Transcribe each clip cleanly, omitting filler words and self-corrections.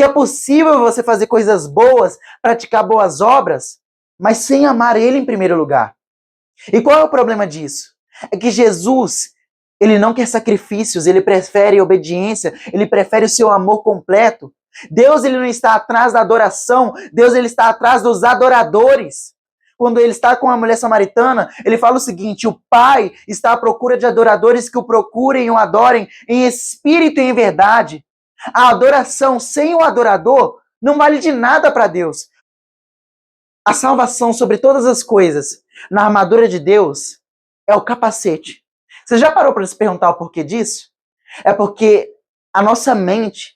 Que é possível você fazer coisas boas, praticar boas obras, mas sem amar Ele em primeiro lugar. E qual é o problema disso? É que Jesus, Ele não quer sacrifícios, Ele prefere obediência, Ele prefere o seu amor completo. Deus, Ele não está atrás da adoração, Deus, Ele está atrás dos adoradores. Quando Ele está com a mulher samaritana, Ele fala o seguinte: o Pai está à procura de adoradores que o procurem e o adorem em espírito e em verdade. A adoração sem o adorador não vale de nada para Deus. A salvação sobre todas as coisas, na armadura de Deus, é o capacete. Você já parou para se perguntar o porquê disso? É porque a nossa mente,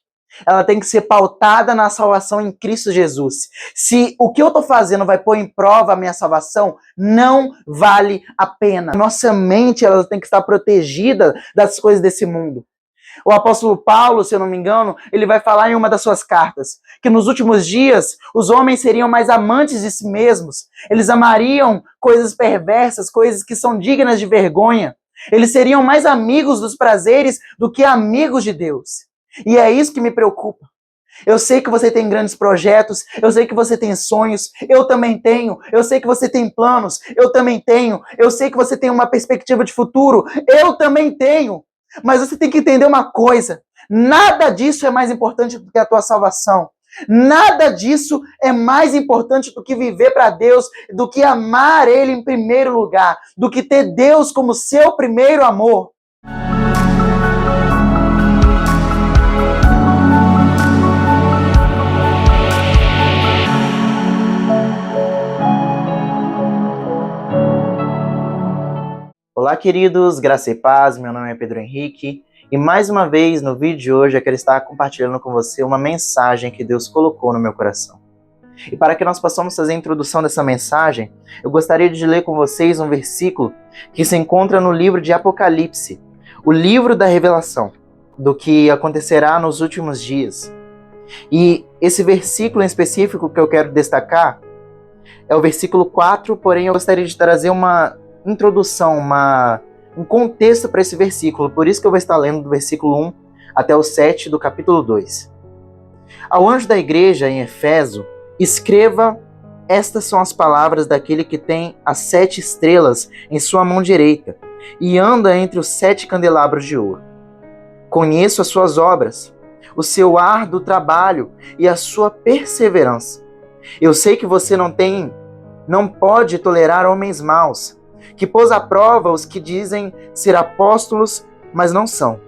ela tem que ser pautada na salvação em Cristo Jesus. Se o que eu estou fazendo vai pôr em prova a minha salvação, não vale a pena. Nossa mente, ela tem que estar protegida das coisas desse mundo. O apóstolo Paulo, se eu não me engano, ele vai falar em uma das suas cartas que nos últimos dias os homens seriam mais amantes de si mesmos. Eles amariam coisas perversas, coisas que são dignas de vergonha. Eles seriam mais amigos dos prazeres do que amigos de Deus. E é isso que me preocupa. Eu sei que você tem grandes projetos, eu sei que você tem sonhos, eu também tenho, eu sei que você tem planos, eu também tenho, eu sei que você tem uma perspectiva de futuro, eu também tenho. Mas você tem que entender uma coisa: nada disso é mais importante do que a tua salvação. Nada disso é mais importante do que viver para Deus, do que amar Ele em primeiro lugar, do que ter Deus como seu primeiro amor. Olá, queridos, graça e paz, meu nome é Pedro Henrique e mais uma vez no vídeo de hoje eu quero estar compartilhando com você uma mensagem que Deus colocou no meu coração. E para que nós possamos fazer a introdução dessa mensagem, eu gostaria de ler com vocês um versículo que se encontra no livro de Apocalipse, o livro da revelação do que acontecerá nos últimos dias. E esse versículo em específico que eu quero destacar é o versículo 4, porém eu gostaria de trazer uma introdução, um contexto para esse versículo. Por isso que eu vou estar lendo do versículo 1 até o 7 do capítulo 2. Ao anjo da igreja em Éfeso, escreva: estas são as palavras daquele que tem as 7 estrelas em sua mão direita e anda entre os 7 candelabros de ouro. Conheço as suas obras, o seu árduo trabalho e a sua perseverança. Eu sei que você não pode tolerar homens maus, que pôs à prova os que dizem ser apóstolos, mas não são,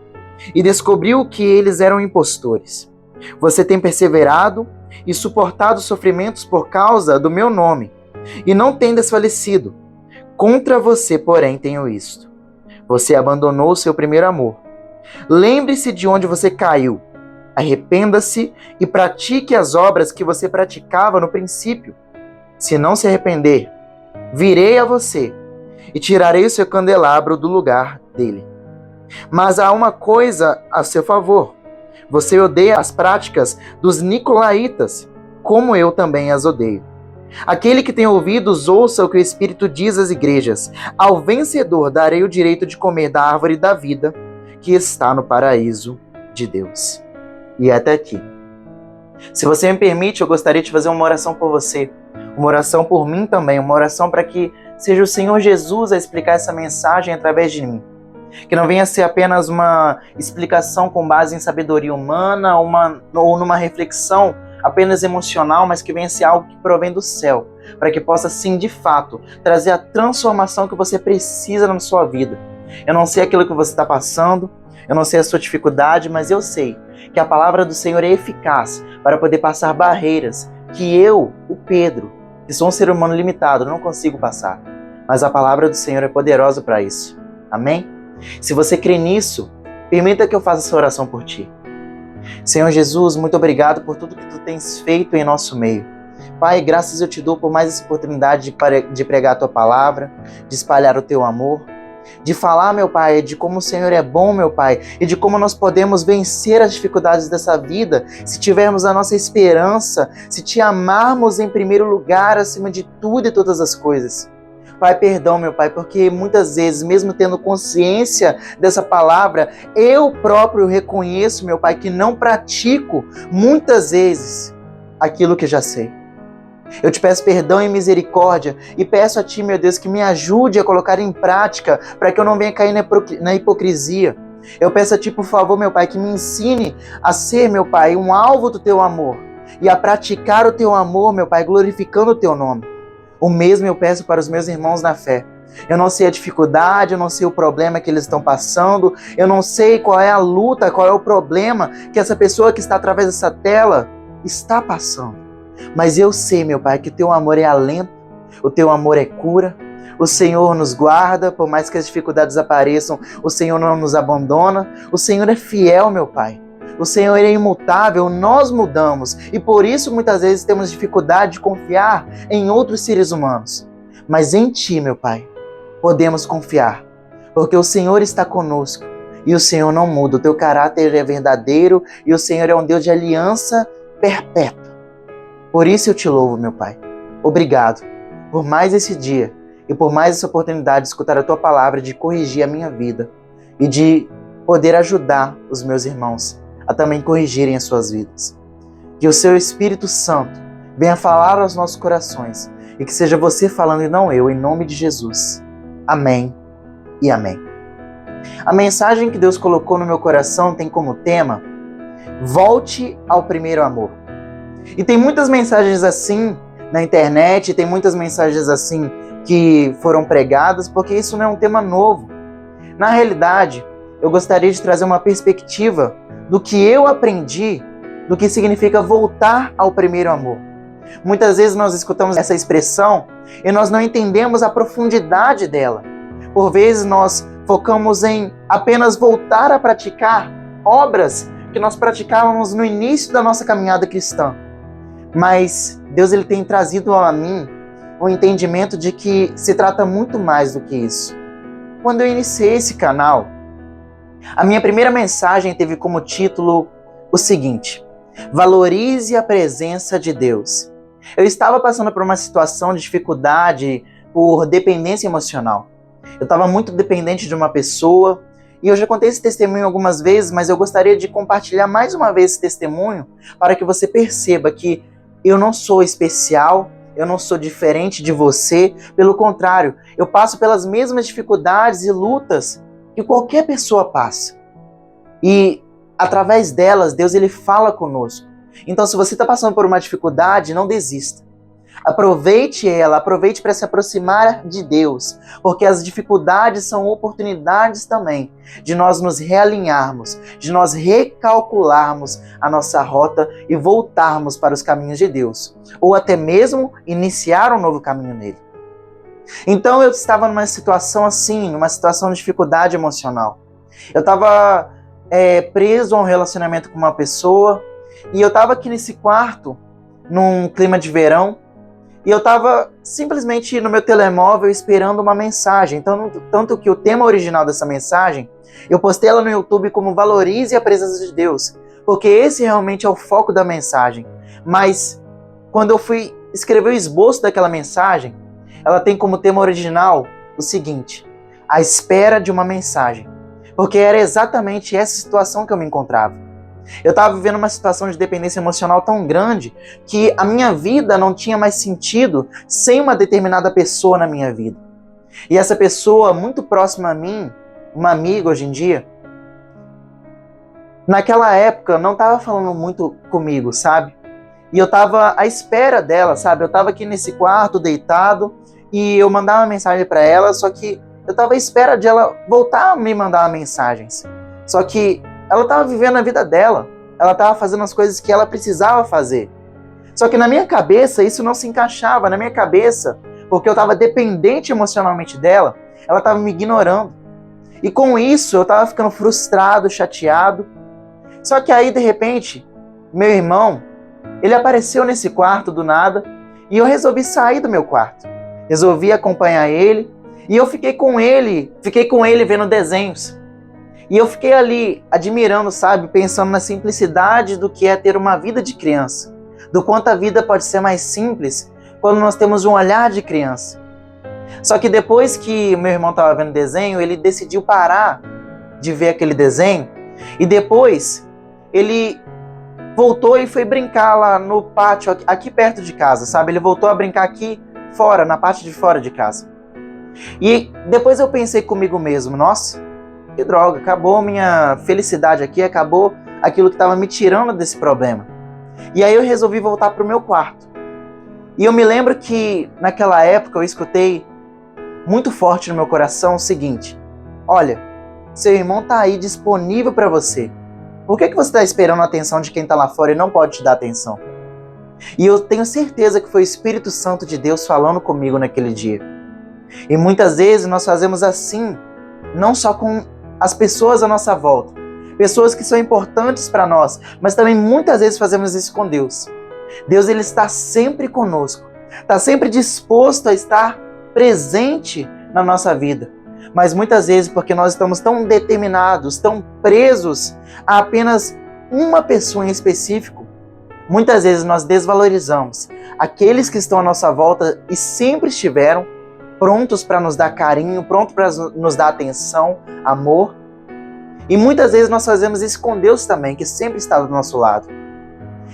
e descobriu que eles eram impostores. Você tem perseverado e suportado sofrimentos por causa do meu nome, e não tem desfalecido. Contra você, porém, tenho isto: você abandonou o seu primeiro amor. Lembre-se de onde você caiu, arrependa-se e pratique as obras que você praticava no princípio. Se não se arrepender, virei a você e tirarei o seu candelabro do lugar dele. Mas há uma coisa a seu favor: você odeia as práticas dos nicolaítas, como eu também as odeio. Aquele que tem ouvidos, ouça o que o Espírito diz às igrejas. Ao vencedor darei o direito de comer da árvore da vida, que está no paraíso de Deus. E até aqui. Se você me permite, eu gostaria de fazer uma oração por você, uma oração por mim também, uma oração para que seja o Senhor Jesus a explicar essa mensagem através de mim. Que não venha ser apenas uma explicação com base em sabedoria humana ou numa reflexão apenas emocional, mas que venha ser algo que provém do céu, para que possa, sim, de fato, trazer a transformação que você precisa na sua vida. Eu não sei aquilo que você está passando, eu não sei a sua dificuldade, mas eu sei que a palavra do Senhor é eficaz para poder passar barreiras que eu, o Pedro, que sou um ser humano limitado, não consigo passar. Mas a palavra do Senhor é poderosa para isso. Amém? Se você crê nisso, permita que eu faça essa oração por ti. Senhor Jesus, muito obrigado por tudo que tu tens feito em nosso meio. Pai, graças eu te dou por mais essa oportunidade de pregar a tua palavra, de espalhar o teu amor, de falar, meu Pai, de como o Senhor é bom, meu Pai, e de como nós podemos vencer as dificuldades dessa vida se tivermos a nossa esperança, se te amarmos em primeiro lugar acima de tudo e todas as coisas. Pai, perdão, meu Pai, porque muitas vezes, mesmo tendo consciência dessa palavra, eu próprio reconheço, meu Pai, que não pratico muitas vezes aquilo que já sei. Eu te peço perdão e misericórdia e peço a Ti, meu Deus, que me ajude a colocar em prática para que eu não venha cair na hipocrisia. Eu peço a Ti, por favor, meu Pai, que me ensine a ser, meu Pai, um alvo do Teu amor e a praticar o Teu amor, meu Pai, glorificando o Teu nome. O mesmo eu peço para os meus irmãos na fé. Eu não sei a dificuldade, eu não sei o problema que eles estão passando, eu não sei qual é a luta, qual é o problema que essa pessoa que está através dessa tela está passando. Mas eu sei, meu Pai, que o Teu amor é alento, o Teu amor é cura, o Senhor nos guarda, por mais que as dificuldades apareçam, o Senhor não nos abandona, o Senhor é fiel, meu Pai. O Senhor é imutável, nós mudamos e por isso muitas vezes temos dificuldade de confiar em outros seres humanos. Mas em Ti, meu Pai, podemos confiar, porque o Senhor está conosco e o Senhor não muda. O Teu caráter é verdadeiro e o Senhor é um Deus de aliança perpétua. Por isso eu Te louvo, meu Pai. Obrigado por mais esse dia e por mais essa oportunidade de escutar a Tua palavra, de corrigir a minha vida e de poder ajudar os meus irmãos a também corrigirem as suas vidas. Que o Seu Espírito Santo venha falar aos nossos corações e que seja Você falando e não eu, em nome de Jesus. Amém e amém. A mensagem que Deus colocou no meu coração tem como tema: volte ao primeiro amor. E tem muitas mensagens assim na internet, tem muitas mensagens assim que foram pregadas, porque isso não é um tema novo. Na realidade, eu gostaria de trazer uma perspectiva do que eu aprendi, do que significa voltar ao primeiro amor. Muitas vezes nós escutamos essa expressão e nós não entendemos a profundidade dela. Por vezes nós focamos em apenas voltar a praticar obras que nós praticávamos no início da nossa caminhada cristã. Mas Deus ele tem trazido a mim o entendimento de que se trata muito mais do que isso. Quando eu iniciei esse canal, a minha primeira mensagem teve como título o seguinte: valorize a presença de Deus. Eu estava passando por uma situação de dificuldade por dependência emocional. Eu estava muito dependente de uma pessoa e eu já contei esse testemunho algumas vezes, mas eu gostaria de compartilhar mais uma vez esse testemunho para que você perceba que eu não sou especial, eu não sou diferente de você, pelo contrário, eu passo pelas mesmas dificuldades e lutas que qualquer pessoa passa. E através delas, Deus ele fala conosco. Então, se você está passando por uma dificuldade, não desista. Aproveite ela, aproveite para se aproximar de Deus, porque as dificuldades são oportunidades também de nós nos realinharmos, de nós recalcularmos a nossa rota e voltarmos para os caminhos de Deus, ou até mesmo iniciar um novo caminho nele. Então eu estava numa situação assim, numa situação de dificuldade emocional. Eu estava preso a um relacionamento com uma pessoa e eu estava aqui nesse quarto, num clima de verão, e eu estava simplesmente no meu telemóvel esperando uma mensagem. Então, tanto que o tema original dessa mensagem, eu postei ela no YouTube como valorize a presença de Deus, porque esse realmente é o foco da mensagem. Mas quando eu fui escrever o esboço daquela mensagem, ela tem como tema original o seguinte: a espera de uma mensagem. Porque era exatamente essa situação que eu me encontrava. Eu estava vivendo uma situação de dependência emocional tão grande que a minha vida não tinha mais sentido sem uma determinada pessoa na minha vida. E essa pessoa muito próxima a mim, uma amiga hoje em dia, naquela época não estava falando muito comigo, sabe? E eu estava à espera dela, sabe? Eu estava aqui nesse quarto deitado e eu mandava uma mensagem para ela, só que eu estava à espera de ela voltar a me mandar mensagens. Só que ela estava vivendo a vida dela, ela estava fazendo as coisas que ela precisava fazer. Só que na minha cabeça isso não se encaixava, na minha cabeça, porque eu estava dependente emocionalmente dela, ela estava me ignorando. E com isso eu estava ficando frustrado, chateado. Só que aí de repente, meu irmão, ele apareceu nesse quarto do nada e eu resolvi sair do meu quarto. Resolvi acompanhar ele e eu fiquei com ele vendo desenhos. E eu fiquei ali admirando, sabe, pensando na simplicidade do que é ter uma vida de criança. Do quanto a vida pode ser mais simples quando nós temos um olhar de criança. Só que depois que meu irmão estava vendo desenho, ele decidiu parar de ver aquele desenho e depois ele voltou e foi brincar lá no pátio, aqui perto de casa, sabe? Ele voltou a brincar aqui fora, na parte de fora de casa. E depois eu pensei comigo mesmo, nossa, que droga, acabou minha felicidade aqui, acabou aquilo que estava me tirando desse problema. E aí eu resolvi voltar para o meu quarto. E eu me lembro que naquela época eu escutei muito forte no meu coração o seguinte: olha, seu irmão está aí disponível para você. Por que você está esperando a atenção de quem está lá fora e não pode te dar atenção? E eu tenho certeza que foi o Espírito Santo de Deus falando comigo naquele dia. E muitas vezes nós fazemos assim, não só com as pessoas à nossa volta, pessoas que são importantes para nós, mas também muitas vezes fazemos isso com Deus. Deus, ele está sempre conosco, está sempre disposto a estar presente na nossa vida. Mas muitas vezes, porque nós estamos tão determinados, tão presos a apenas uma pessoa em específico, muitas vezes nós desvalorizamos aqueles que estão à nossa volta e sempre estiveram prontos para nos dar carinho, prontos para nos dar atenção, amor. E muitas vezes nós fazemos isso com Deus também, que sempre está do nosso lado.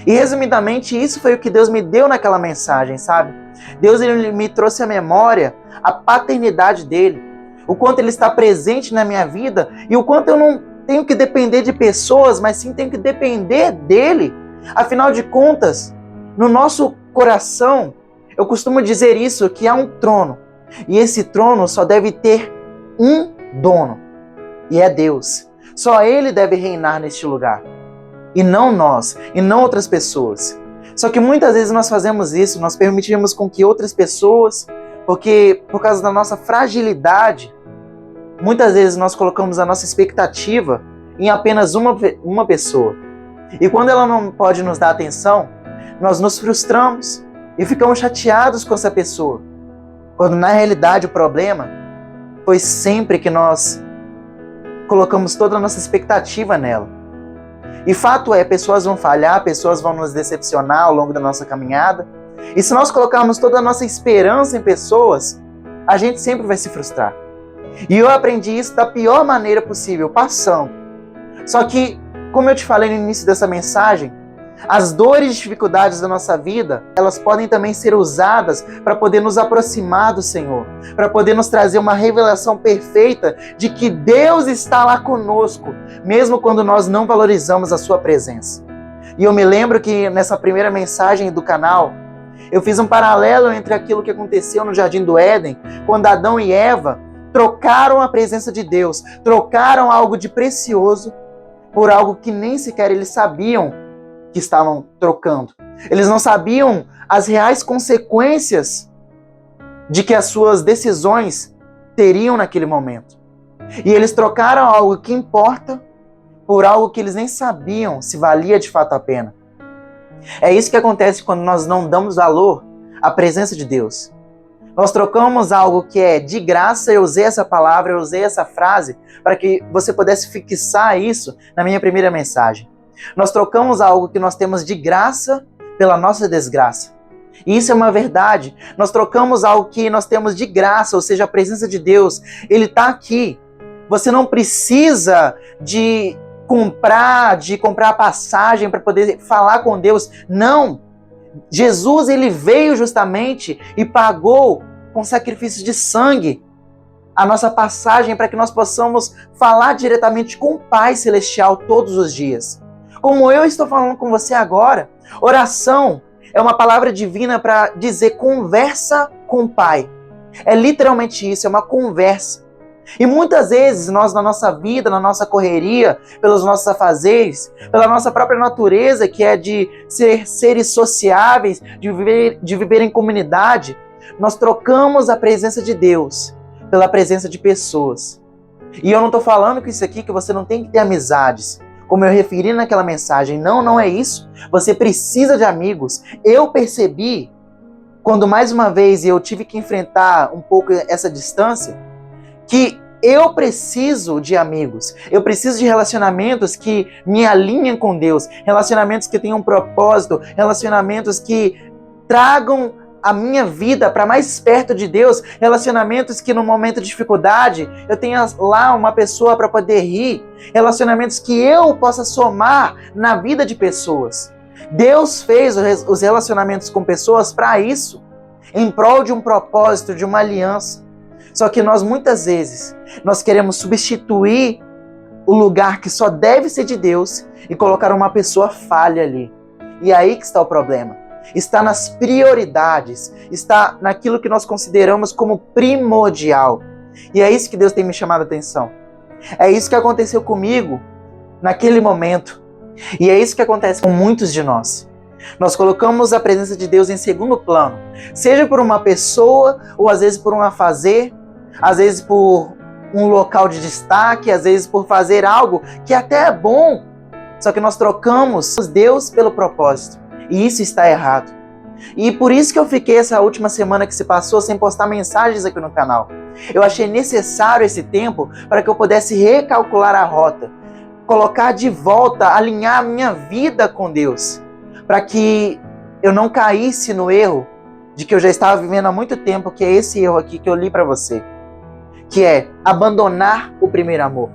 E resumidamente, isso foi o que Deus me deu naquela mensagem, sabe? Deus, ele me trouxe à memória a paternidade dele, o quanto ele está presente na minha vida e o quanto eu não tenho que depender de pessoas, mas sim tenho que depender dele. Afinal de contas, no nosso coração, eu costumo dizer isso, que há um trono. E esse trono só deve ter um dono, e é Deus. Só Ele deve reinar neste lugar, e não nós, e não outras pessoas. Só que muitas vezes nós fazemos isso, nós permitimos com que outras pessoas, porque por causa da nossa fragilidade, muitas vezes nós colocamos a nossa expectativa em apenas uma pessoa. E quando ela não pode nos dar atenção, nós nos frustramos e ficamos chateados com essa pessoa. Quando na realidade o problema foi sempre que nós colocamos toda a nossa expectativa nela. E fato é, pessoas vão falhar, pessoas vão nos decepcionar ao longo da nossa caminhada. E se nós colocarmos toda a nossa esperança em pessoas, a gente sempre vai se frustrar. E eu aprendi isso da pior maneira possível, passando. Só que, como eu te falei no início dessa mensagem, as dores e dificuldades da nossa vida, elas podem também ser usadas para poder nos aproximar do Senhor, para poder nos trazer uma revelação perfeita de que Deus está lá conosco, mesmo quando nós não valorizamos a sua presença. E eu me lembro que nessa primeira mensagem do canal, eu fiz um paralelo entre aquilo que aconteceu no Jardim do Éden, quando Adão e Eva trocaram a presença de Deus, trocaram algo de precioso por algo que nem sequer eles sabiam que estavam trocando. Eles não sabiam as reais consequências de que as suas decisões teriam naquele momento. E eles trocaram algo que importa por algo que eles nem sabiam se valia de fato a pena. É isso que acontece quando nós não damos valor à presença de Deus. Nós trocamos algo que é de graça, eu usei essa palavra, eu usei essa frase para que você pudesse fixar isso na minha primeira mensagem. Nós trocamos algo que nós temos de graça pela nossa desgraça. E isso é uma verdade. Nós trocamos algo que nós temos de graça, ou seja, a presença de Deus. Ele está aqui. Você não precisa de comprar a passagem para poder falar com Deus. Não. Jesus, ele veio justamente e pagou com sacrifício de sangue a nossa passagem para que nós possamos falar diretamente com o Pai Celestial todos os dias. Como eu estou falando com você agora, oração é uma palavra divina para dizer conversa com o Pai. É literalmente isso, é uma conversa. E muitas vezes nós na nossa vida, na nossa correria, pelos nossos afazeres, pela nossa própria natureza, que é de ser seres sociáveis, de viver em comunidade, nós trocamos a presença de Deus pela presença de pessoas. E eu não estou falando com isso aqui que você não tem que ter amizades, como eu referi naquela mensagem. Não é isso. Você precisa de amigos. Eu percebi, quando mais uma vez eu tive que enfrentar um pouco essa distância, que eu preciso de amigos. Eu preciso de relacionamentos que me alinhem com Deus, relacionamentos que tenham um propósito, relacionamentos que tragam a minha vida para mais perto de Deus, relacionamentos que no momento de dificuldade eu tenha lá uma pessoa para poder rir, relacionamentos que eu possa somar na vida de pessoas. Deus fez os relacionamentos com pessoas para isso, em prol de um propósito, de uma aliança. Só que nós muitas vezes, nós queremos substituir o lugar que só deve ser de Deus e colocar uma pessoa falha ali. E é aí que está o problema. Está nas prioridades, está naquilo que nós consideramos como primordial. E é isso que Deus tem me chamado a atenção. É isso que aconteceu comigo naquele momento. E é isso que acontece com muitos de nós. Nós colocamos a presença de Deus em segundo plano, seja por uma pessoa, ou às vezes por um afazer, às vezes por um local de destaque, às vezes por fazer algo que até é bom, só que nós trocamos Deus pelo propósito, e isso está errado. E por isso que eu fiquei essa última semana que se passou sem postar mensagens aqui no canal. Eu achei necessário esse tempo para que eu pudesse recalcular a rota, colocar de volta, alinhar a minha vida com Deus, para que eu não caísse no erro de que eu já estava vivendo há muito tempo, que é esse erro aqui que eu li para você, que é abandonar o primeiro amor.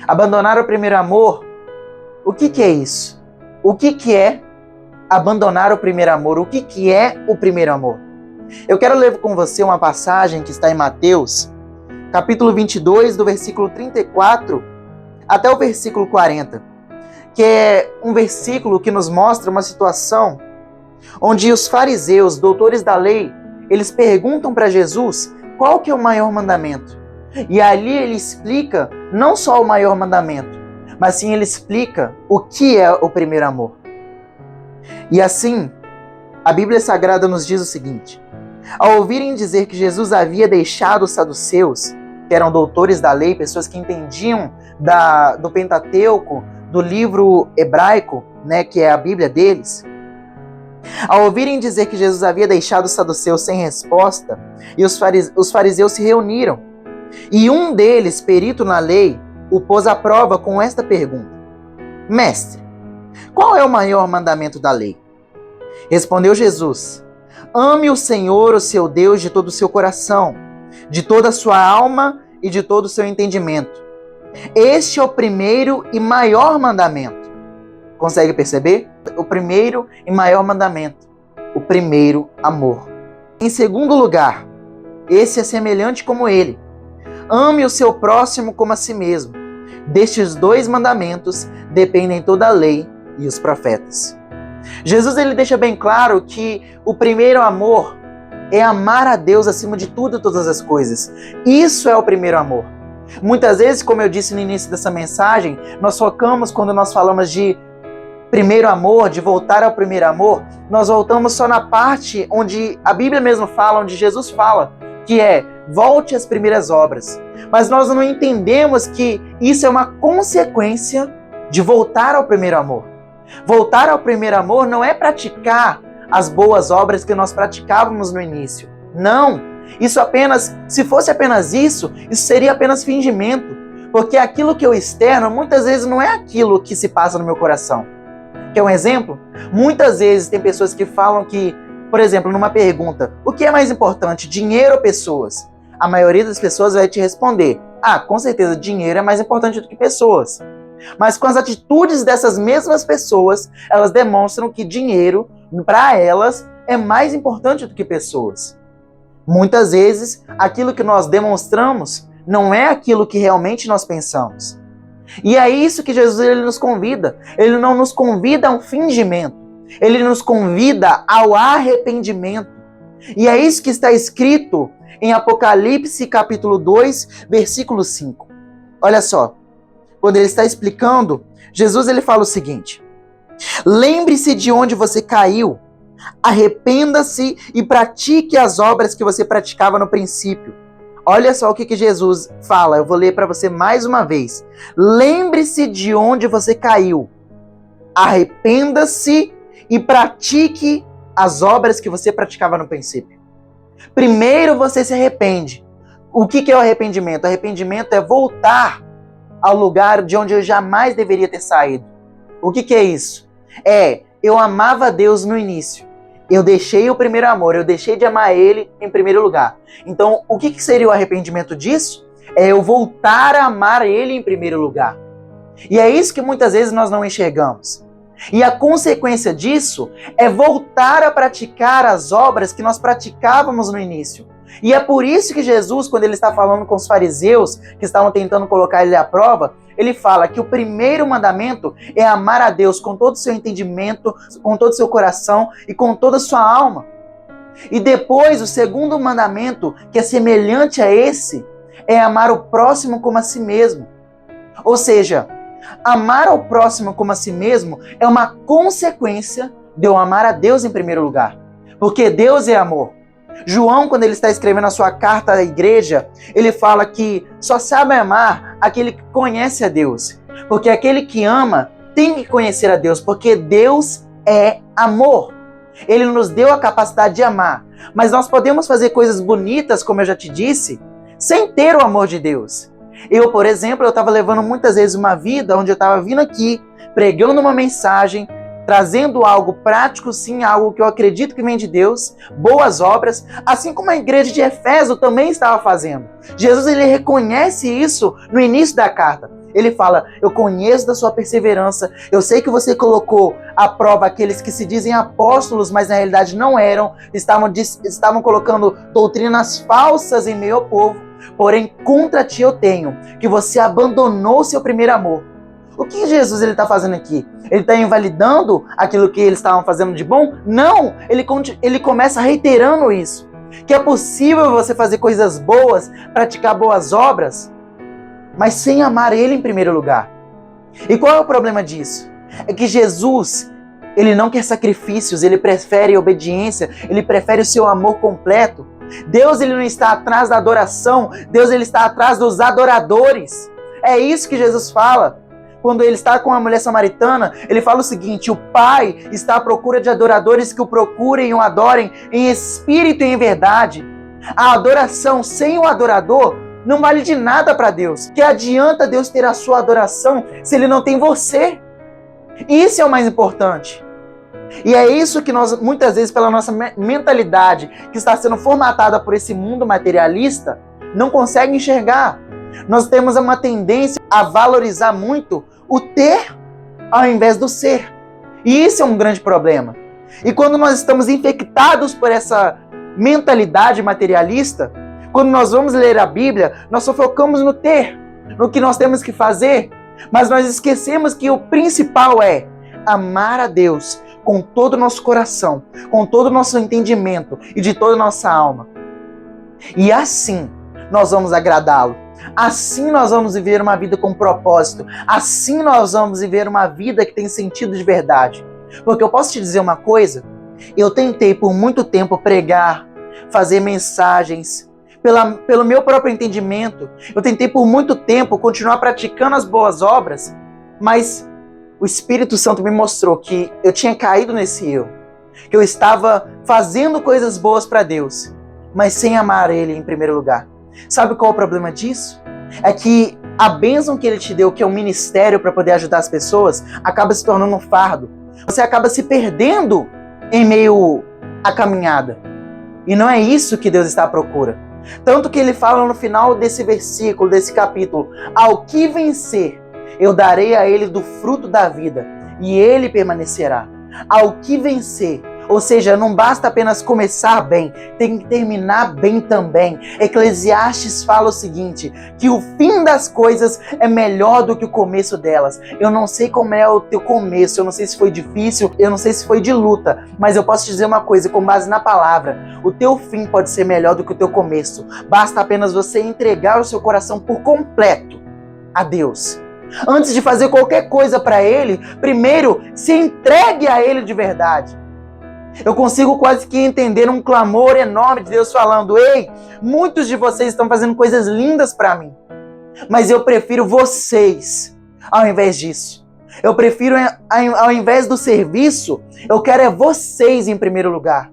Abandonar o primeiro amor, o que é isso? O que é abandonar o primeiro amor? O que é o primeiro amor? Eu quero ler com você uma passagem que está em Mateus, capítulo 22, do versículo 34 até o versículo 40, que é um versículo que nos mostra uma situação onde os fariseus, doutores da lei, eles perguntam para Jesus qual que é o maior mandamento. E ali ele explica não só o maior mandamento, mas sim ele explica o que é o primeiro amor. E assim, a Bíblia Sagrada nos diz o seguinte: ao ouvirem dizer que Jesus havia deixado os saduceus, que eram doutores da lei, pessoas que entendiam do Pentateuco, do livro hebraico, né, que é a Bíblia deles, ao ouvirem dizer que Jesus havia deixado os saduceus sem resposta, e os fariseus se reuniram, e um deles, perito na lei, o pôs à prova com esta pergunta: Mestre, qual é o maior mandamento da lei? Respondeu Jesus: ame o Senhor, o seu Deus, de todo o seu coração, de toda a sua alma e de todo o seu entendimento. Este é o primeiro e maior mandamento. Consegue perceber? O primeiro e maior mandamento. O primeiro amor. Em segundo lugar, esse é semelhante como ele: ame o seu próximo como a si mesmo. Destes dois mandamentos dependem toda a lei e os profetas. Jesus ele deixa bem claro que o primeiro amor é amar a Deus acima de tudo e todas as coisas. Isso é o primeiro amor. Muitas vezes, como eu disse no início dessa mensagem, nós focamos, quando nós falamos de primeiro amor, de voltar ao primeiro amor, nós voltamos só na parte onde a Bíblia mesmo fala, onde Jesus fala, que é: volte às primeiras obras. Mas nós não entendemos que isso é uma consequência de voltar ao primeiro amor. Voltar ao primeiro amor não é praticar as boas obras que nós praticávamos no início. Não! Isso apenas, se fosse apenas isso seria apenas fingimento. Porque aquilo que eu externo, muitas vezes não é aquilo que se passa no meu coração. Quer um exemplo? Muitas vezes tem pessoas que falam que, por exemplo, numa pergunta: o que é mais importante, dinheiro ou pessoas? A maioria das pessoas vai te responder: com certeza dinheiro é mais importante do que pessoas. Mas com as atitudes dessas mesmas pessoas, elas demonstram que dinheiro, para elas, é mais importante do que pessoas. Muitas vezes, aquilo que nós demonstramos não é aquilo que realmente nós pensamos. E é isso que Jesus ele nos convida. Ele não nos convida a um fingimento. Ele nos convida ao arrependimento. E é isso que está escrito em Apocalipse capítulo 2, versículo 5. Olha só. Quando ele está explicando, Jesus ele fala o seguinte: lembre-se de onde você caiu, arrependa-se e pratique as obras que você praticava no princípio. Olha só o que Jesus fala, eu vou ler para você mais uma vez. Lembre-se de onde você caiu, arrependa-se e pratique as obras que você praticava no princípio. Primeiro você se arrepende. O que é o arrependimento? O arrependimento é voltar ao lugar de onde eu jamais deveria ter saído. O que é isso? Eu amava a Deus no início. Eu deixei o primeiro amor, eu deixei de amar ele em primeiro lugar. Então, o que seria o arrependimento disso? É eu voltar a amar ele em primeiro lugar. E é isso que muitas vezes nós não enxergamos. E a consequência disso é voltar a praticar as obras que nós praticávamos no início. E é por isso que Jesus, quando ele está falando com os fariseus que estavam tentando colocar ele à prova, ele fala que o primeiro mandamento é amar a Deus com todo o seu entendimento, com todo o seu coração e com toda a sua alma. E depois, o segundo mandamento, que é semelhante a esse, é amar o próximo como a si mesmo. Ou seja, amar ao próximo como a si mesmo é uma consequência de eu amar a Deus em primeiro lugar. Porque Deus é amor. João, quando ele está escrevendo a sua carta à igreja, ele fala que só sabe amar aquele que conhece a Deus. Porque aquele que ama tem que conhecer a Deus, porque Deus é amor. Ele nos deu a capacidade de amar. Mas nós podemos fazer coisas bonitas, como eu já te disse, sem ter o amor de Deus. Eu, por exemplo, eu estava levando muitas vezes uma vida onde eu estava vindo aqui, pregando uma mensagem, trazendo algo prático, sim, algo que eu acredito que vem de Deus, boas obras, assim como a igreja de Éfeso também estava fazendo. Jesus, ele reconhece isso no início da carta. Ele fala, eu conheço da sua perseverança, eu sei que você colocou à prova aqueles que se dizem apóstolos, mas na realidade não eram, estavam colocando doutrinas falsas em meio ao povo, porém contra ti eu tenho, que você abandonou seu primeiro amor. O que Jesus está fazendo aqui? Ele está invalidando aquilo que eles estavam fazendo de bom? Não! Ele começa reiterando isso. Que é possível você fazer coisas boas, praticar boas obras, mas sem amar ele em primeiro lugar. E qual é o problema disso? É que Jesus, ele não quer sacrifícios, ele prefere obediência, ele prefere o seu amor completo. Deus, ele não está atrás da adoração, Deus, ele está atrás dos adoradores. É isso que Jesus fala. Quando ele está com a mulher samaritana, ele fala o seguinte, o Pai está à procura de adoradores que o procurem e o adorem em espírito e em verdade. A adoração sem o adorador não vale de nada para Deus. Que adianta Deus ter a sua adoração se ele não tem você? Isso é o mais importante. E é isso que nós, muitas vezes, pela nossa mentalidade, que está sendo formatada por esse mundo materialista, não consegue enxergar. Nós temos uma tendência a valorizar muito o ter ao invés do ser. E isso é um grande problema. E quando nós estamos infectados por essa mentalidade materialista, quando nós vamos ler a Bíblia, nós só focamos no ter, no que nós temos que fazer, mas nós esquecemos que o principal é amar a Deus com todo o nosso coração, com todo o nosso entendimento e de toda a nossa alma. E assim nós vamos agradá-lo. Assim nós vamos viver uma vida com propósito. Assim nós vamos viver uma vida que tem sentido de verdade. Porque eu posso te dizer uma coisa? Eu tentei por muito tempo pregar, fazer mensagens, pelo meu próprio entendimento. Eu tentei por muito tempo continuar praticando as boas obras, mas o Espírito Santo me mostrou que eu tinha caído nesse erro. Que eu estava fazendo coisas boas para Deus, mas sem amar Ele em primeiro lugar. Sabe qual é o problema disso? É que a bênção que Ele te deu, que é um ministério para poder ajudar as pessoas, acaba se tornando um fardo. Você acaba se perdendo em meio à caminhada. E não é isso que Deus está à procura. Tanto que Ele fala no final desse versículo, desse capítulo, ao que vencer, eu darei a ele do fruto da vida, e ele permanecerá. Ao que vencer, ou seja, não basta apenas começar bem, tem que terminar bem também. Eclesiastes fala o seguinte, que o fim das coisas é melhor do que o começo delas. Eu não sei como é o teu começo, eu não sei se foi difícil, eu não sei se foi de luta, mas eu posso te dizer uma coisa, com base na palavra, o teu fim pode ser melhor do que o teu começo. Basta apenas você entregar o seu coração por completo a Deus. Antes de fazer qualquer coisa para Ele, primeiro se entregue a Ele de verdade. Eu consigo quase que entender um clamor enorme de Deus falando, ei, muitos de vocês estão fazendo coisas lindas para mim, mas eu prefiro vocês ao invés disso. Eu prefiro, ao invés do serviço, eu quero é vocês em primeiro lugar.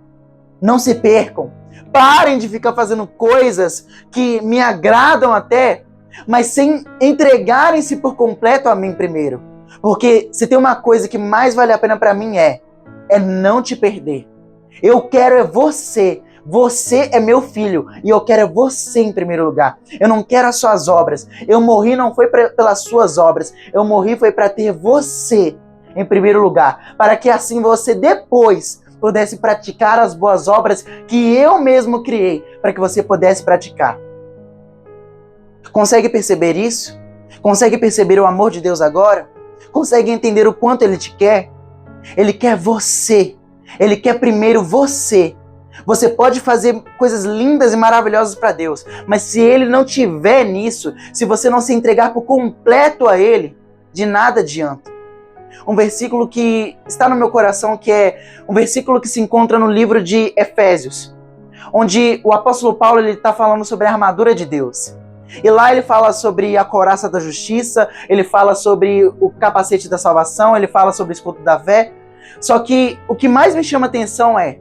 Não se percam. Parem de ficar fazendo coisas que me agradam até, mas sem entregarem-se por completo a mim primeiro. Porque se tem uma coisa que mais vale a pena para mim é não te perder. Eu quero é você. Você é meu filho e eu quero é você em primeiro lugar. Eu não quero as suas obras. Eu morri não foi pelas suas obras. Eu morri foi para ter você em primeiro lugar. Para que assim você depois pudesse praticar as boas obras que eu mesmo criei para que você pudesse praticar. Consegue perceber isso? Consegue perceber o amor de Deus agora? Consegue entender o quanto Ele te quer? Ele quer você. Ele quer primeiro você. Você pode fazer coisas lindas e maravilhosas para Deus, mas se Ele não tiver nisso, se você não se entregar por completo a Ele, de nada adianta. Um versículo que está no meu coração, que é um versículo que se encontra no livro de Efésios, onde o apóstolo Paulo está falando sobre a armadura de Deus. E lá ele fala sobre a couraça da justiça, ele fala sobre o capacete da salvação, ele fala sobre o escudo da fé. Só que o que mais me chama a atenção é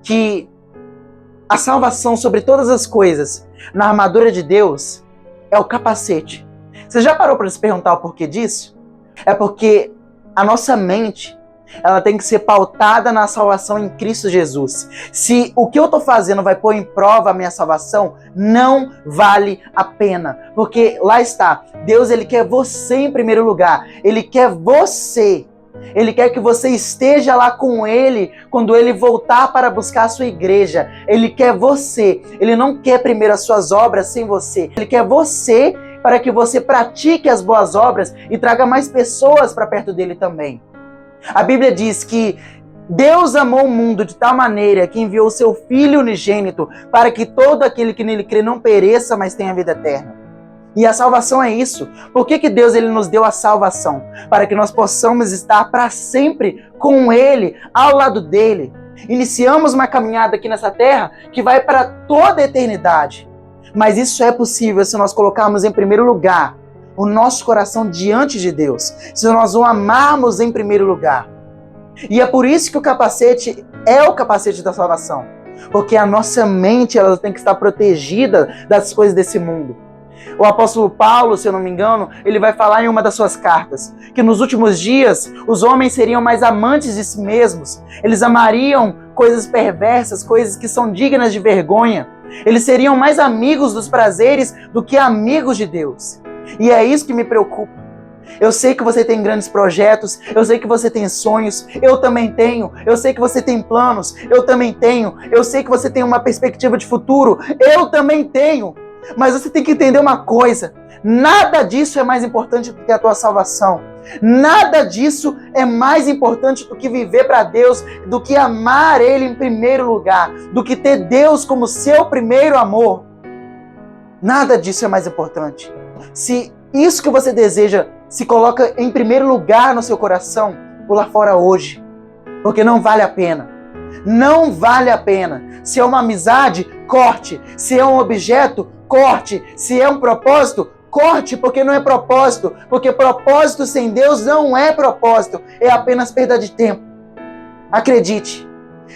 que a salvação sobre todas as coisas na armadura de Deus é o capacete. Você já parou para se perguntar o porquê disso? É porque a nossa mente, ela tem que ser pautada na salvação em Cristo Jesus. Se o que eu estou fazendo vai pôr em prova a minha salvação, não vale a pena. Porque lá está, Deus ele quer você em primeiro lugar. Ele quer você. Ele quer que você esteja lá com Ele quando Ele voltar para buscar a sua igreja. Ele quer você. Ele não quer primeiro as suas obras sem você. Ele quer você para que você pratique as boas obras e traga mais pessoas para perto dele também. A Bíblia diz que Deus amou o mundo de tal maneira que enviou o seu Filho unigênito para que todo aquele que nele crê não pereça, mas tenha vida eterna. E a salvação é isso. Por que Deus ele nos deu a salvação? Para que nós possamos estar para sempre com Ele, ao lado dele. Iniciamos uma caminhada aqui nessa terra que vai para toda a eternidade. Mas isso é possível se nós colocarmos em primeiro lugar o nosso coração diante de Deus. Se nós o amarmos em primeiro lugar. E é por isso que o capacete é o capacete da salvação. Porque a nossa mente ela tem que estar protegida das coisas desse mundo. O apóstolo Paulo, se eu não me engano, ele vai falar em uma das suas cartas que nos últimos dias os homens seriam mais amantes de si mesmos. Eles amariam coisas perversas, coisas que são dignas de vergonha. Eles seriam mais amigos dos prazeres do que amigos de Deus. E é isso que me preocupa. Eu sei que você tem grandes projetos, eu sei que você tem sonhos, eu também tenho. Eu sei que você tem planos, eu também tenho. Eu sei que você tem uma perspectiva de futuro, eu também tenho. Mas você tem que entender uma coisa, nada disso é mais importante do que a tua salvação. Nada disso é mais importante do que viver para Deus, do que amar Ele em primeiro lugar, do que ter Deus como seu primeiro amor. Nada disso é mais importante. Se isso que você deseja se coloca em primeiro lugar no seu coração, pula fora hoje, porque não vale a pena. Não vale a pena. Se é uma amizade, corte. Se é um objeto, corte. Se é um propósito, corte, porque não é propósito. Porque propósito sem Deus não é propósito. É apenas perda de tempo. Acredite.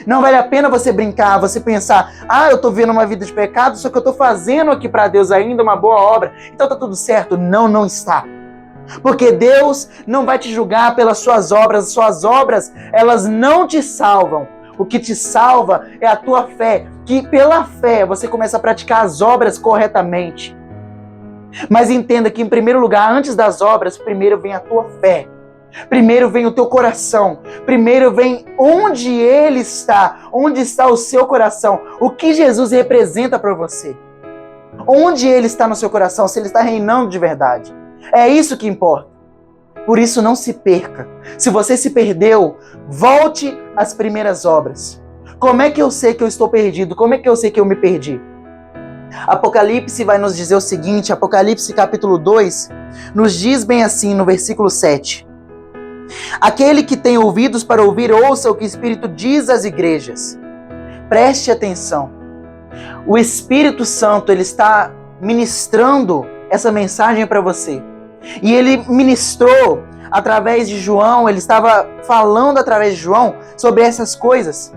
Não vale a pena você brincar, você pensar, eu estou vivendo uma vida de pecado, só que eu estou fazendo aqui para Deus ainda uma boa obra. Então está tudo certo. Não, não está. Porque Deus não vai te julgar pelas suas obras. As suas obras, elas não te salvam. O que te salva é a tua fé, que pela fé você começa a praticar as obras corretamente. Mas entenda que em primeiro lugar, antes das obras, primeiro vem a tua fé. Primeiro vem o teu coração. Primeiro vem onde Ele está. Onde está o seu coração. O que Jesus representa para você. Onde Ele está no seu coração, se Ele está reinando de verdade. É isso que importa. Por isso não se perca. Se você se perdeu, volte às primeiras obras. Como é que eu sei que eu estou perdido? Como é que eu sei que eu me perdi? Apocalipse vai nos dizer o seguinte, Apocalipse capítulo 2, nos diz bem assim no versículo 7. Aquele que tem ouvidos para ouvir, ouça o que o Espírito diz às igrejas. Preste atenção. O Espírito Santo, ele está ministrando essa mensagem para você. E ele ministrou através de João, ele estava falando através de João sobre essas coisas.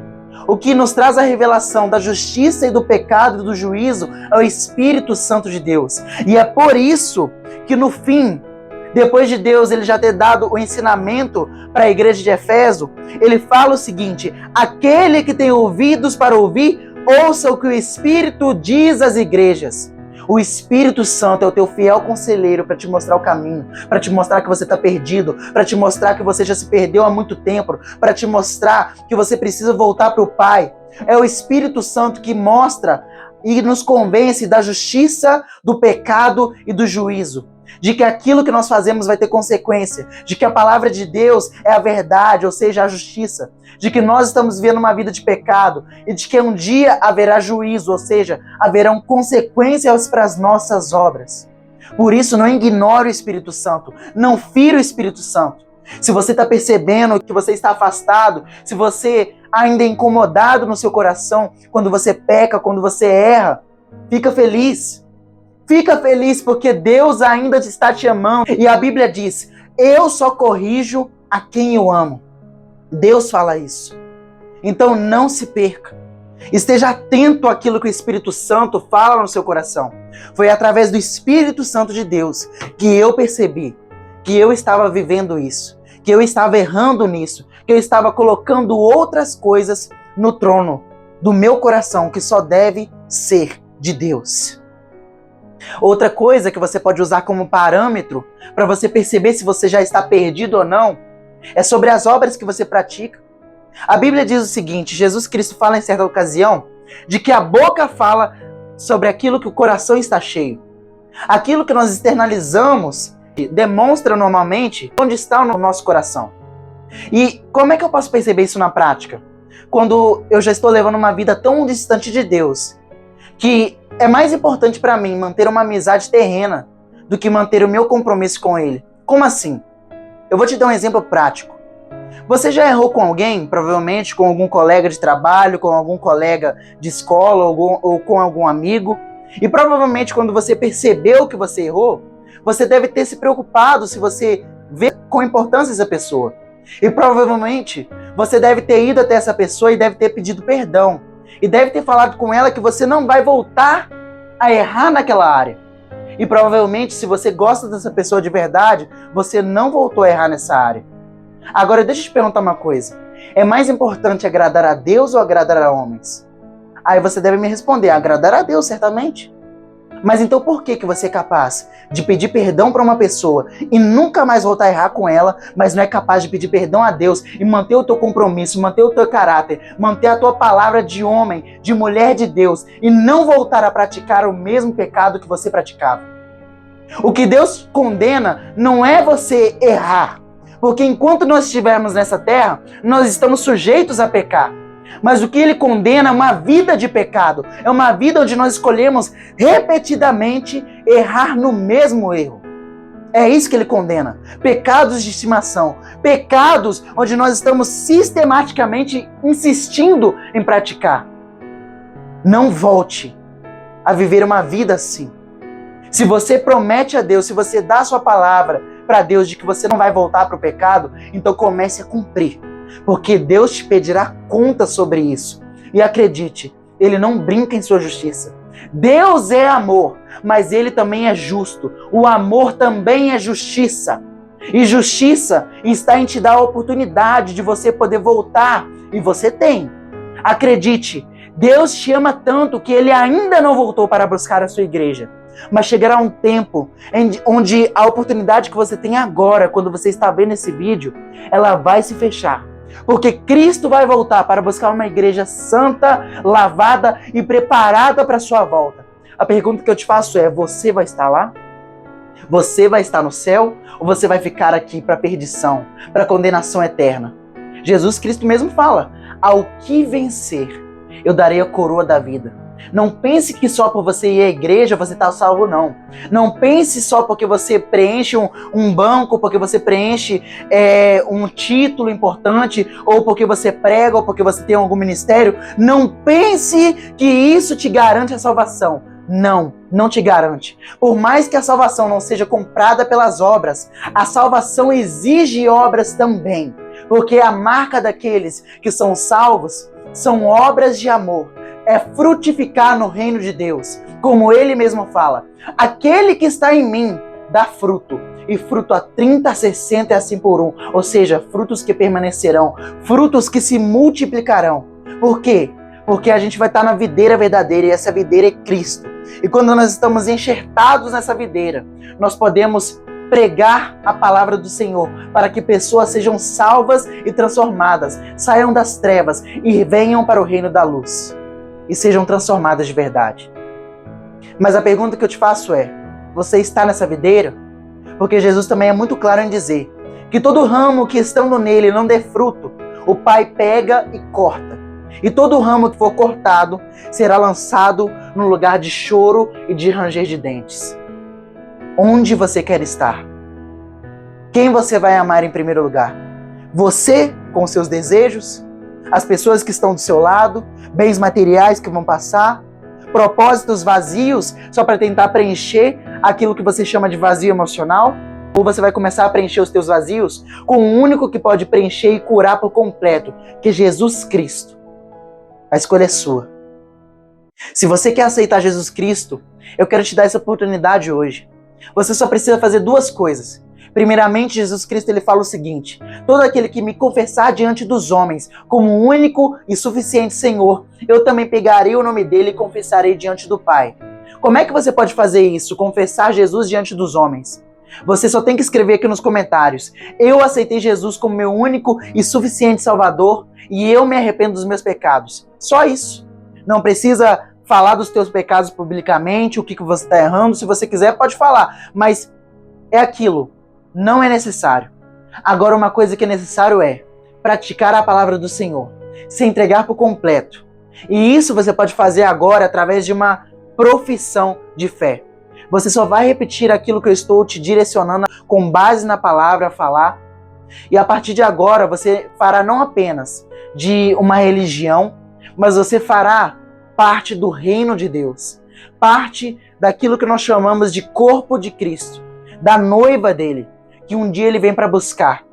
O que nos traz a revelação da justiça e do pecado e do juízo é o Espírito Santo de Deus. E é por isso que no fim Depois de Deus ele já ter dado o ensinamento para a igreja de Éfeso, ele fala o seguinte: aquele que tem ouvidos para ouvir, ouça o que o Espírito diz às igrejas. O Espírito Santo é o teu fiel conselheiro para te mostrar o caminho, para te mostrar que você está perdido, para te mostrar que você já se perdeu há muito tempo, para te mostrar que você precisa voltar para o Pai. É o Espírito Santo que mostra e nos convence da justiça, do pecado e do juízo. De que aquilo que nós fazemos vai ter consequência, de que a palavra de Deus é a verdade, ou seja, a justiça, de que nós estamos vivendo uma vida de pecado e de que um dia haverá juízo, ou seja, haverão consequências para as nossas obras. Por isso, não ignore o Espírito Santo, não fira o Espírito Santo. Se você está percebendo que você está afastado, se você ainda é incomodado no seu coração, quando você peca, quando você erra, fica feliz. Fica feliz porque Deus ainda está te amando. E a Bíblia diz: eu só corrijo a quem eu amo. Deus fala isso. Então não se perca. Esteja atento àquilo que o Espírito Santo fala no seu coração. Foi através do Espírito Santo de Deus que eu percebi que eu estava vivendo isso, que eu estava errando nisso, que eu estava colocando outras coisas no trono do meu coração, que só deve ser de Deus. Outra coisa que você pode usar como parâmetro para você perceber se você já está perdido ou não, é sobre as obras que você pratica. A Bíblia diz o seguinte: Jesus Cristo fala em certa ocasião de que a boca fala sobre aquilo que o coração está cheio. Aquilo que nós externalizamos demonstra normalmente onde está o nosso coração. E como é que eu posso perceber isso na prática? Quando eu já estou levando uma vida tão distante de Deus, que é mais importante para mim manter uma amizade terrena do que manter o meu compromisso com Ele. Como assim? Eu vou te dar um exemplo prático. Você já errou com alguém, provavelmente com algum colega de trabalho, com algum colega de escola ou com algum amigo, e provavelmente quando você percebeu que você errou, você deve ter se preocupado se você vê com importância essa pessoa. E provavelmente você deve ter ido até essa pessoa e deve ter pedido perdão. E deve ter falado com ela que você não vai voltar a errar naquela área. E provavelmente, se você gosta dessa pessoa de verdade, você não voltou a errar nessa área. Agora, deixa eu te perguntar uma coisa. É mais importante agradar a Deus ou agradar a homens? Aí você deve me responder: agradar a Deus, certamente. Mas então por que você é capaz de pedir perdão para uma pessoa e nunca mais voltar a errar com ela, mas não é capaz de pedir perdão a Deus e manter o teu compromisso, manter o teu caráter, manter a tua palavra de homem, de mulher de Deus e não voltar a praticar o mesmo pecado que você praticava? O que Deus condena não é você errar, porque enquanto nós estivermos nessa terra, nós estamos sujeitos a pecar. Mas o que Ele condena é uma vida de pecado. É uma vida onde nós escolhemos repetidamente errar no mesmo erro. É isso que Ele condena. Pecados de estimação. Pecados onde nós estamos sistematicamente insistindo em praticar. Não volte a viver uma vida assim. Se você promete a Deus, se você dá a sua palavra para Deus de que você não vai voltar para o pecado, então comece a cumprir. Porque Deus te pedirá conta sobre isso. E acredite, Ele não brinca em sua justiça. Deus é amor, mas Ele também é justo. O amor também é justiça. E justiça está em te dar a oportunidade de você poder voltar. E você tem. Acredite, Deus te ama tanto que Ele ainda não voltou para buscar a sua igreja. Mas chegará um tempo onde a oportunidade que você tem agora, quando você está vendo esse vídeo, ela vai se fechar. Porque Cristo vai voltar para buscar uma igreja santa, lavada e preparada para a sua volta. A pergunta que eu te faço é: você vai estar lá? Você vai estar no céu? Ou você vai ficar aqui para a perdição, para a condenação eterna? Jesus Cristo mesmo fala: ao que vencer, eu darei a coroa da vida. Não pense que só por você ir à igreja você está salvo, não. Não pense só porque você preenche um banco, porque você preenche um título importante, ou porque você prega, ou porque você tem algum ministério. Não pense que isso te garante a salvação. Não, não te garante. Por mais que a salvação não seja comprada pelas obras, a salvação exige obras também. Porque a marca daqueles que são salvos são obras de amor. É frutificar no reino de Deus. Como Ele mesmo fala: aquele que está em mim dá fruto, e fruto a 30, a 60 e assim por um. Ou seja, frutos que permanecerão, frutos que se multiplicarão. Por quê? Porque a gente vai estar na videira verdadeira e essa videira é Cristo. E quando nós estamos enxertados nessa videira, nós podemos pregar a palavra do Senhor para que pessoas sejam salvas e transformadas, saiam das trevas e venham para o reino da luz e sejam transformadas de verdade. Mas a pergunta que eu te faço é: você está nessa videira? Porque Jesus também é muito claro em dizer que todo ramo que estando nele não dê fruto, o Pai pega e corta. E todo ramo que for cortado será lançado no lugar de choro e de ranger de dentes. Onde você quer estar? Quem você vai amar em primeiro lugar? Você com seus desejos? As pessoas que estão do seu lado? Bens materiais que vão passar? Propósitos vazios só para tentar preencher aquilo que você chama de vazio emocional? Ou você vai começar a preencher os teus vazios com o único que pode preencher e curar por completo, que é Jesus Cristo? A escolha é sua. Se você quer aceitar Jesus Cristo, eu quero te dar essa oportunidade hoje. Você só precisa fazer duas coisas. Primeiramente, Jesus Cristo ele fala o seguinte: todo aquele que me confessar diante dos homens como único e suficiente Senhor, eu também pegarei o nome dele e confessarei diante do Pai. Como é que você pode fazer isso? Confessar Jesus diante dos homens? Você só tem que escrever aqui nos comentários: eu aceitei Jesus como meu único e suficiente Salvador e eu me arrependo dos meus pecados. Só isso. Não precisa falar dos teus pecados publicamente, o que você está errando. Se você quiser, pode falar. Mas é aquilo. Não é necessário. Agora, uma coisa que é necessário é praticar a palavra do Senhor. Se entregar por completo. E isso você pode fazer agora através de uma profissão de fé. Você só vai repetir aquilo que eu estou te direcionando com base na palavra a falar. E a partir de agora, você fará não apenas de uma religião, mas você fará parte do reino de Deus, parte daquilo que nós chamamos de corpo de Cristo, da noiva dele, que um dia ele vem para buscar,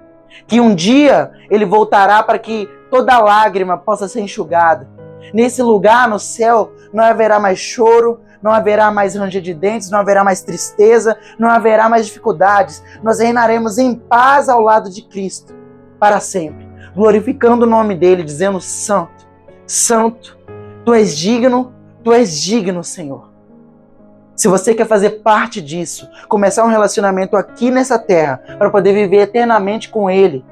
que um dia ele voltará para que toda lágrima possa ser enxugada. Nesse lugar, no céu, não haverá mais choro, não haverá mais ranger de dentes, não haverá mais tristeza, não haverá mais dificuldades. Nós reinaremos em paz ao lado de Cristo para sempre, glorificando o nome dele, dizendo: Santo, Santo, Tu és digno, Senhor. Se você quer fazer parte disso, começar um relacionamento aqui nessa terra, para poder viver eternamente com Ele,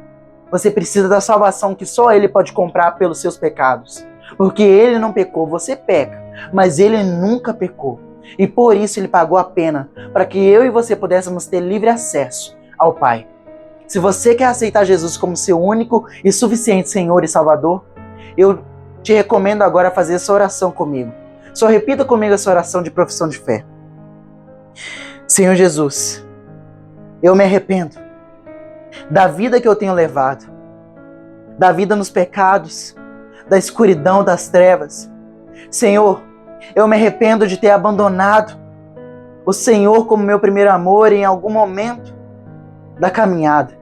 você precisa da salvação que só Ele pode comprar pelos seus pecados. Porque Ele não pecou, você peca, mas Ele nunca pecou. E por isso Ele pagou a pena, para que eu e você pudéssemos ter livre acesso ao Pai. Se você quer aceitar Jesus como seu único e suficiente Senhor e Salvador, eu te recomendo agora fazer essa oração comigo. Só repita comigo essa oração de profissão de fé. Senhor Jesus, eu me arrependo da vida que eu tenho levado, da vida nos pecados, da escuridão, das trevas. Senhor, eu me arrependo de ter abandonado o Senhor como meu primeiro amor em algum momento da caminhada.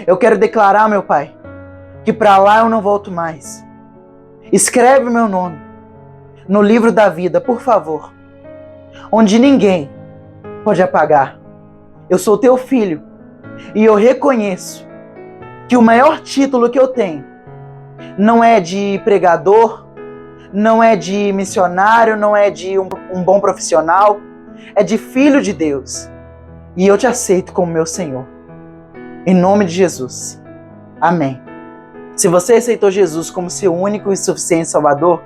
Eu quero declarar, meu Pai, que para lá eu não volto mais. Escreve o meu nome no livro da vida, por favor, onde ninguém pode apagar. Eu sou teu filho e eu reconheço que o maior título que eu tenho não é de pregador, não é de missionário, não é de um bom profissional, é de filho de Deus. E eu te aceito como meu Senhor. Em nome de Jesus. Amém. Se você aceitou Jesus como seu único e suficiente Salvador,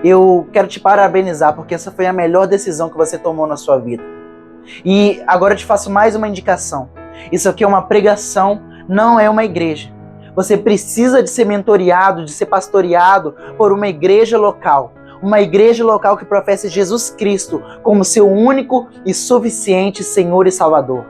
eu quero te parabenizar, porque essa foi a melhor decisão que você tomou na sua vida. E agora eu te faço mais uma indicação. Isso aqui é uma pregação, não é uma igreja. Você precisa de ser mentoreado, de ser pastoreado por uma igreja local. Uma igreja local que professe Jesus Cristo como seu único e suficiente Senhor e Salvador.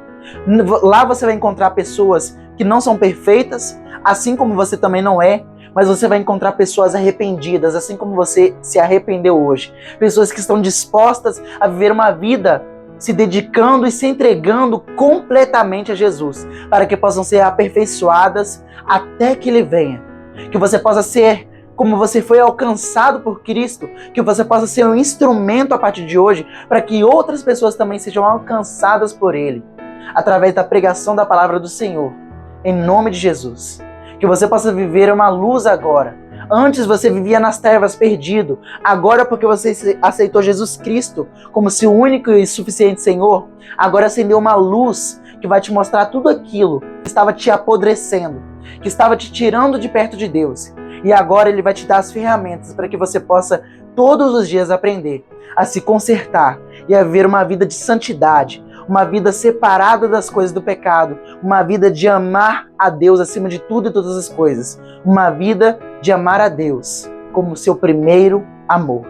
Lá você vai encontrar pessoas que não são perfeitas, assim como você também não é, mas você vai encontrar pessoas arrependidas, assim como você se arrependeu hoje. Pessoas que estão dispostas a viver uma vida se dedicando e se entregando completamente a Jesus, para que possam ser aperfeiçoadas até que Ele venha. Que você possa ser como você foi alcançado por Cristo, que você possa ser um instrumento a partir de hoje, para que outras pessoas também sejam alcançadas por Ele. através da pregação da palavra do Senhor, em nome de Jesus. Que você possa viver uma luz agora. Antes você vivia nas trevas perdido, agora porque você aceitou Jesus Cristo como seu único e suficiente Senhor, agora acendeu uma luz que vai te mostrar tudo aquilo que estava te apodrecendo, que estava te tirando de perto de Deus. E agora Ele vai te dar as ferramentas para que você possa todos os dias aprender a se consertar e a viver uma vida de santidade, uma vida separada das coisas do pecado, uma vida de amar a Deus acima de tudo e todas as coisas, uma vida de amar a Deus como seu primeiro amor.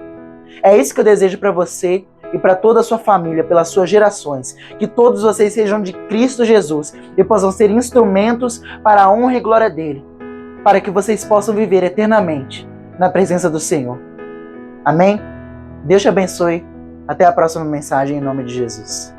É isso que eu desejo para você e para toda a sua família, pelas suas gerações, que todos vocês sejam de Cristo Jesus e possam ser instrumentos para a honra e glória dele, para que vocês possam viver eternamente na presença do Senhor. Amém? Deus te abençoe. Até a próxima mensagem em nome de Jesus.